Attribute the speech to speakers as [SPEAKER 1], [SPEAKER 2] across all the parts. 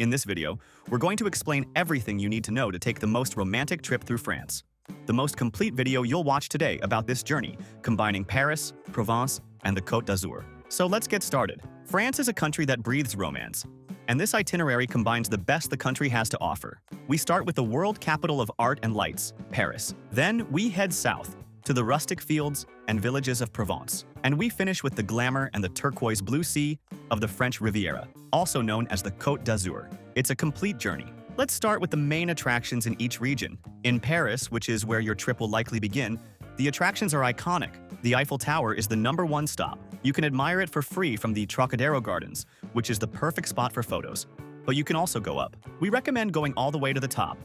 [SPEAKER 1] In this video, we're going to explain everything you need to know to take the most romantic trip through France. The most complete video you'll watch today about this journey, combining Paris, Provence, and the Côte d'Azur. So let's get started. France is a country that breathes romance, and this itinerary combines the best the country has to offer. We start with the world capital of art and lights, Paris. Then we head south to the rustic fields and villages of Provence. And we finish with the glamour and the turquoise blue sea of the French Riviera, also known as the Côte d'Azur. It's a complete journey. Let's start with the main attractions in each region. In Paris, which is where your trip will likely begin, the attractions are iconic. The Eiffel Tower is the #1 stop. You can admire it for free from the Trocadero Gardens, which is the perfect spot for photos. But you can also go up. We recommend going all the way to the top.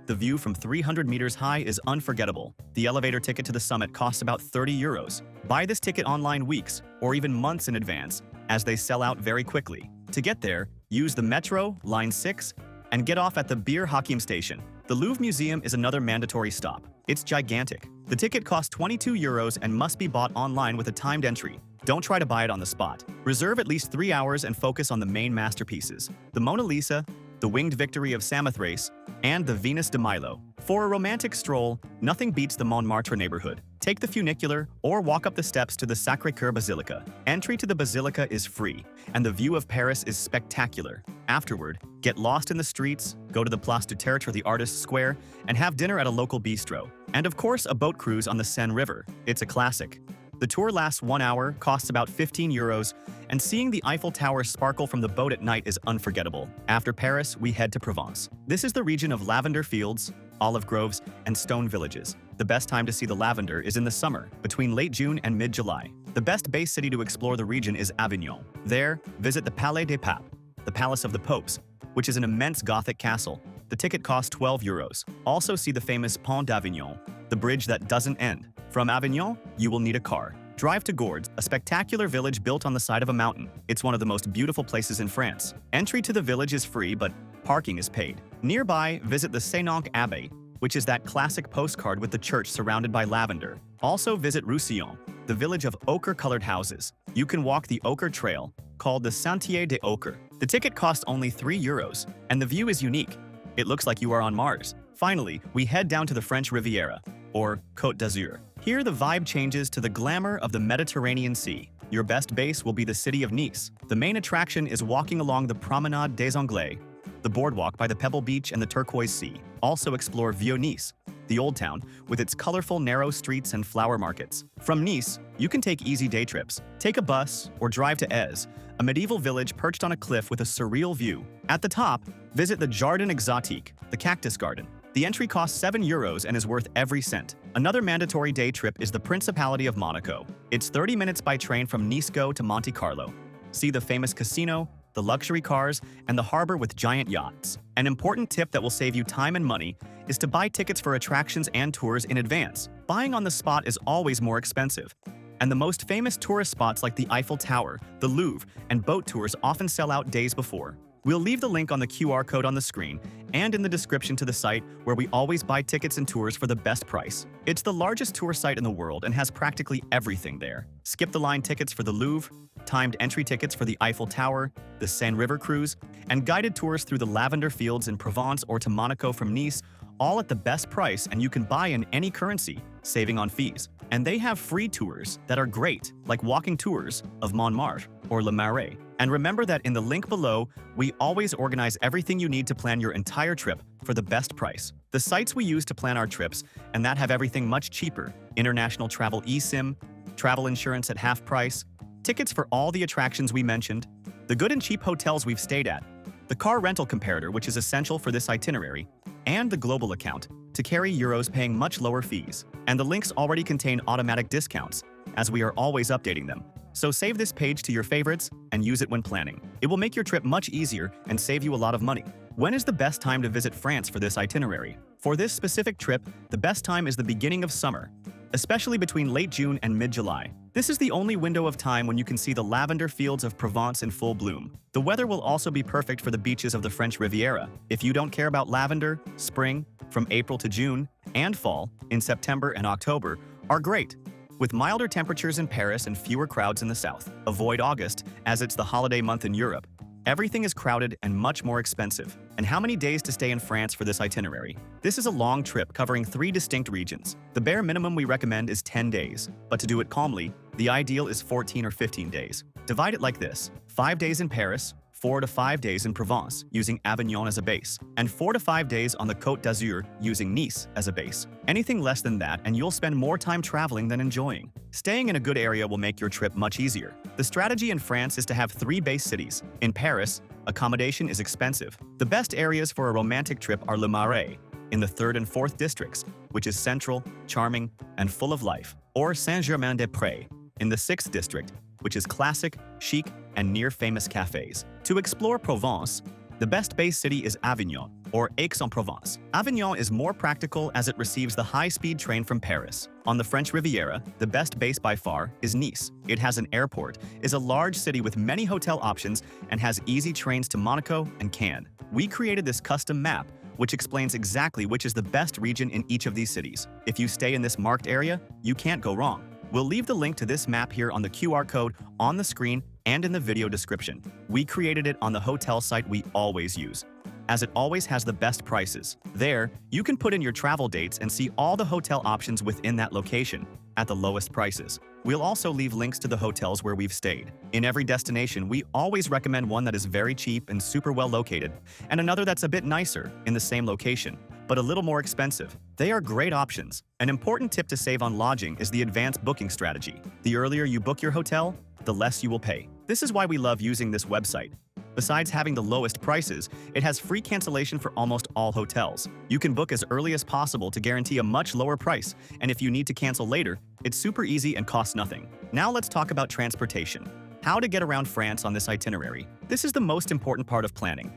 [SPEAKER 1] The view from 300 meters high is unforgettable. The elevator ticket to the summit costs about €30. Buy this ticket online weeks or even months in advance, as they sell out very quickly. To get there, use the metro, line 6, and get off at the Bir Hakeim station. The Louvre Museum is another mandatory stop. It's gigantic. The ticket costs €22 and must be bought online with a timed entry. Don't try to buy it on the spot. Reserve at least 3 hours and focus on the main masterpieces: the Mona Lisa, the Winged Victory of Samothrace, and the Venus de Milo. For a romantic stroll, nothing beats the Montmartre neighborhood. Take the funicular or walk up the steps to the Sacré-Cœur Basilica. Entry to the basilica is free, and the view of Paris is spectacular. Afterward, get lost in the streets, go to the Place du Tertre, the Artists' Square, and have dinner at a local bistro. And of course, a boat cruise on the Seine River. It's a classic. The tour lasts 1 hour, costs about €15, and seeing the Eiffel Tower sparkle from the boat at night is unforgettable. After Paris, we head to Provence. This is the region of lavender fields, olive groves, and stone villages. The best time to see the lavender is in the summer, between late June and mid-July. The best base city to explore the region is Avignon. There, visit the Palais des Papes, the Palace of the Popes, which is an immense Gothic castle. The ticket costs €12. Also see the famous Pont d'Avignon, the bridge that doesn't end. From Avignon, you will need a car. Drive to Gourdes, a spectacular village built on the side of a mountain. It's one of the most beautiful places in France. Entry to the village is free, but parking is paid. Nearby, visit the Saint-Onc Abbey, which is that classic postcard with the church surrounded by lavender. Also visit Roussillon, the village of ochre-colored houses. You can walk the Ochre Trail, called the Sentier des Ochres. The ticket costs only €3, and the view is unique. It looks like you are on Mars. Finally, we head down to the French Riviera, or Côte d'Azur. Here the vibe changes to the glamour of the Mediterranean Sea. Your best base will be the city of Nice. The main attraction is walking along the Promenade des Anglais, the boardwalk by the Pebble Beach and the turquoise sea. Also explore Vieux Nice, the old town, with its colorful narrow streets and flower markets. From Nice, you can take easy day trips. Take a bus or drive to Aix, a medieval village perched on a cliff with a surreal view. At the top, visit the Jardin Exotique, the cactus garden. The entry costs €7 and is worth every cent. Another mandatory day trip is the Principality of Monaco. It's 30 minutes by train from Nice Go to Monte Carlo. See the famous casino, the luxury cars, and the harbor with giant yachts. An important tip that will save you time and money is to buy tickets for attractions and tours in advance. Buying on the spot is always more expensive. And the most famous tourist spots like the Eiffel Tower, the Louvre, and boat tours often sell out days before. We'll leave the link on the QR code on the screen and in the description to the site, where we always buy tickets and tours for the best price. It's the largest tour site in the world and has practically everything there. Skip the line tickets for the Louvre, timed entry tickets for the Eiffel Tower, the Seine River cruise, and guided tours through the lavender fields in Provence or to Monaco from Nice, all at the best price, and you can buy in any currency, saving on fees. And they have free tours that are great, like walking tours of Montmartre or Le Marais. And remember that in the link below, we always organize everything you need to plan your entire trip for the best price. The sites we use to plan our trips, and that have everything much cheaper: international travel eSIM, travel insurance at half price, tickets for all the attractions we mentioned, the good and cheap hotels we've stayed at, the car rental comparator, which is essential for this itinerary, and the global account, to carry euros paying much lower fees. And the links already contain automatic discounts, as we are always updating them. So save this page to your favorites and use it when planning. It will make your trip much easier and save you a lot of money. When is the best time to visit France for this itinerary? For this specific trip, the best time is the beginning of summer, especially between late June and mid-July. This is the only window of time when you can see the lavender fields of Provence in full bloom. The weather will also be perfect for the beaches of the French Riviera. If you don't care about lavender, spring, from April to June, and fall, in September and October, are great. With milder temperatures in Paris and fewer crowds in the south. Avoid August, as it's the holiday month in Europe. Everything is crowded and much more expensive. And how many days to stay in France for this itinerary? This is a long trip covering 3 distinct regions. The bare minimum we recommend is 10 days, but to do it calmly, the ideal is 14 or 15 days. Divide it like this: 5 days in Paris, 4 to 5 days in Provence, using Avignon as a base, and 4 to 5 days on the Côte d'Azur, using Nice as a base. Anything less than that and you'll spend more time traveling than enjoying. Staying in a good area will make your trip much easier. The strategy in France is to have 3 base cities. In Paris, accommodation is expensive. The best areas for a romantic trip are Le Marais, in the 3rd and 4th districts, which is central, charming, and full of life, or Saint-Germain-des-Prés, in the 6th district, which is classic, chic, and near famous cafes. To explore Provence, the best base city is Avignon, or Aix-en-Provence. Avignon is more practical as it receives the high-speed train from Paris. On the French Riviera, the best base by far is Nice. It has an airport, is a large city with many hotel options, and has easy trains to Monaco and Cannes. We created this custom map, which explains exactly which is the best region in each of these cities. If you stay in this marked area, you can't go wrong. We'll leave the link to this map here on the QR code on the screen and in the video description. We created it on the hotel site we always use, as it always has the best prices. There, you can put in your travel dates and see all the hotel options within that location at the lowest prices. We'll also leave links to the hotels where we've stayed. In every destination, we always recommend one that is very cheap and super well located, and another that's a bit nicer in the same location, but a little more expensive. They are great options. An important tip to save on lodging is the advanced booking strategy. The earlier you book your hotel, the less you will pay. This is why we love using this website. Besides having the lowest prices, it has free cancellation for almost all hotels. You can book as early as possible to guarantee a much lower price, and if you need to cancel later, it's super easy and costs nothing. Now let's talk about transportation. How to get around France on this itinerary. This is the most important part of planning.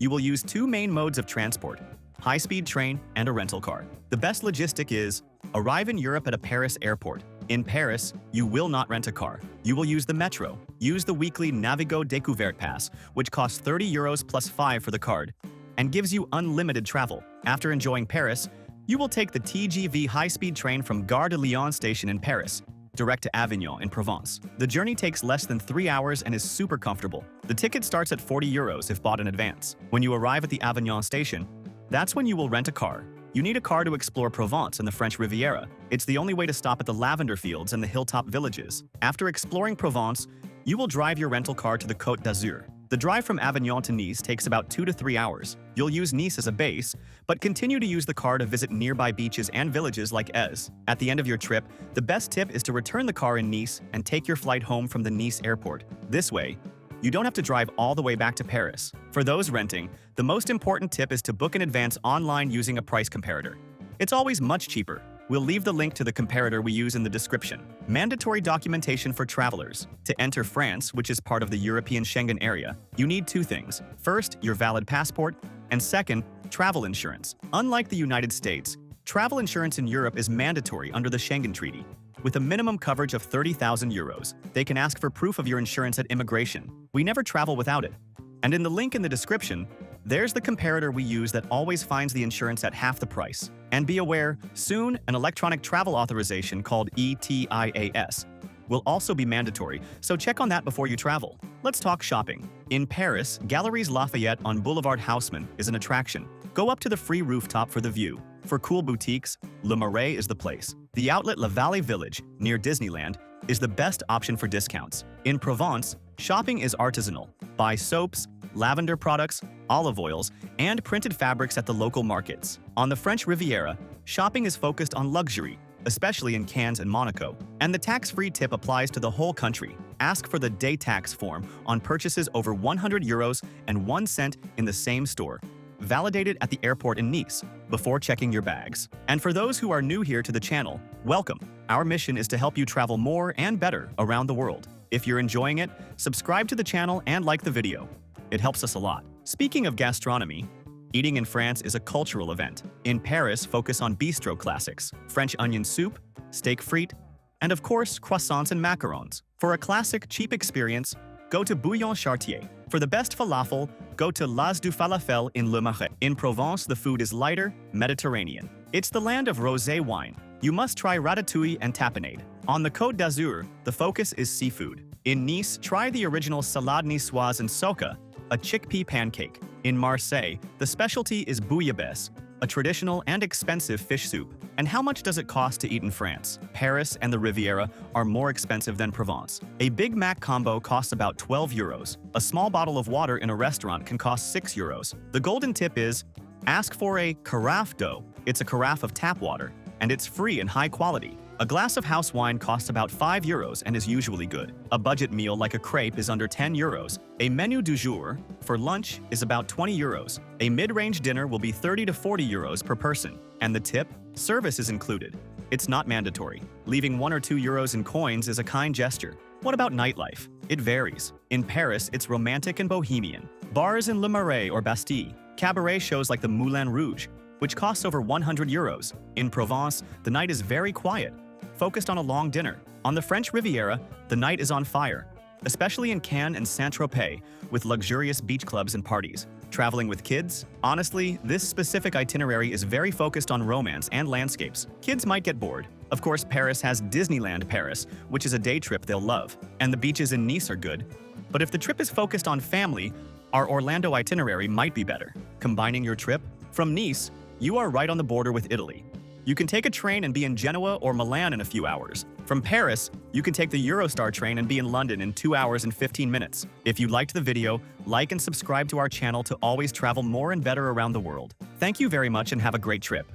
[SPEAKER 1] You will use 2 main modes of transport: high-speed train and a rental car. The best logistic is arrive in Europe at a Paris airport. In Paris, you will not rent a car. You will use the metro. Use the weekly Navigo Découverte Pass, which costs 30 euros plus 5 for the card, and gives you unlimited travel. After enjoying Paris, you will take the TGV high-speed train from Gare de Lyon station in Paris, direct to Avignon in Provence. The journey takes less than 3 hours and is super comfortable. The ticket starts at 40 euros if bought in advance. When you arrive at the Avignon station, that's when you will rent a car. You need a car to explore Provence and the French Riviera. It's the only way to stop at the lavender fields and the hilltop villages. After exploring Provence, you will drive your rental car to the Côte d'Azur. The drive from Avignon to Nice takes about 2 to 3 hours. You'll use Nice as a base, but continue to use the car to visit nearby beaches and villages like Ez. At the end of your trip, the best tip is to return the car in Nice and take your flight home from the Nice airport. This way, you don't have to drive all the way back to Paris. For those renting, the most important tip is to book in advance online using a price comparator. It's always much cheaper. We'll leave the link to the comparator we use in the description. Mandatory documentation for travelers. To enter France, which is part of the European Schengen area, you need 2 things. First, your valid passport, and second, travel insurance. Unlike the United States, travel insurance in Europe is mandatory under the Schengen Treaty. With a minimum coverage of 30,000 euros, they can ask for proof of your insurance at immigration. We never travel without it. And in the link in the description, there's the comparator we use that always finds the insurance at half the price. And be aware, soon an electronic travel authorization called ETIAS will also be mandatory, so check on that before you travel. Let's talk shopping. In Paris, Galeries Lafayette on Boulevard Haussmann is an attraction. Go up to the free rooftop for the view. For cool boutiques, Le Marais is the place. The outlet La Vallée Village, near Disneyland, is the best option for discounts. In Provence, shopping is artisanal. Buy soaps, lavender products, olive oils, and printed fabrics at the local markets. On the French Riviera, shopping is focused on luxury, especially in Cannes and Monaco. And the tax-free tip applies to the whole country. Ask for the day tax form on purchases over 100 euros and 1 cent in the same store. Validated at the airport in Nice before checking your bags. And for those who are new here to the channel, welcome. Our mission is to help you travel more and better around the world. If you're enjoying it, subscribe to the channel and like the video. It helps us a lot. Speaking of gastronomy, eating in France is a cultural event. In Paris, focus on bistro classics, French onion soup, steak frite, and of course, croissants and macarons. For a classic, cheap experience, go to Bouillon Chartier. For the best falafel, go to Las du Falafel in Le Marais. In Provence, the food is lighter, Mediterranean. It's the land of rosé wine. You must try ratatouille and tapenade. On the Côte d'Azur, the focus is seafood. In Nice, try the original salade niçoise and soca, a chickpea pancake. In Marseille, the specialty is bouillabaisse, a traditional and expensive fish soup. And how much does it cost to eat in France? Paris and the Riviera are more expensive than Provence. A Big Mac combo costs about 12 euros. A small bottle of water in a restaurant can cost 6 euros. The golden tip is, ask for a carafe d'eau. It's a carafe of tap water, and it's free and high quality. A glass of house wine costs about 5 euros and is usually good. A budget meal like a crepe is under 10 euros. A menu du jour for lunch is about 20 euros. A mid-range dinner will be 30 to 40 euros per person. And the tip? Service is included. It's not mandatory. Leaving 1 or 2 euros in coins is a kind gesture. What about nightlife? It varies. In Paris, it's romantic and bohemian. Bars in Le Marais or Bastille. Cabaret shows like the Moulin Rouge, which costs over 100 euros. In Provence, the night is very quiet, focused on a long dinner. On the French Riviera, the night is on fire, especially in Cannes and Saint-Tropez, with luxurious beach clubs and parties. Traveling with kids? Honestly, this specific itinerary is very focused on romance and landscapes. Kids might get bored. Of course, Paris has Disneyland Paris, which is a day trip they'll love. And the beaches in Nice are good. But if the trip is focused on family, our Orlando itinerary might be better. Combining your trip? From Nice, you are right on the border with Italy. You can take a train and be in Genoa or Milan in a few hours. From Paris, you can take the Eurostar train and be in London in 2 hours and 15 minutes. If you liked the video, like and subscribe to our channel to always travel more and better around the world. Thank you very much and have a great trip.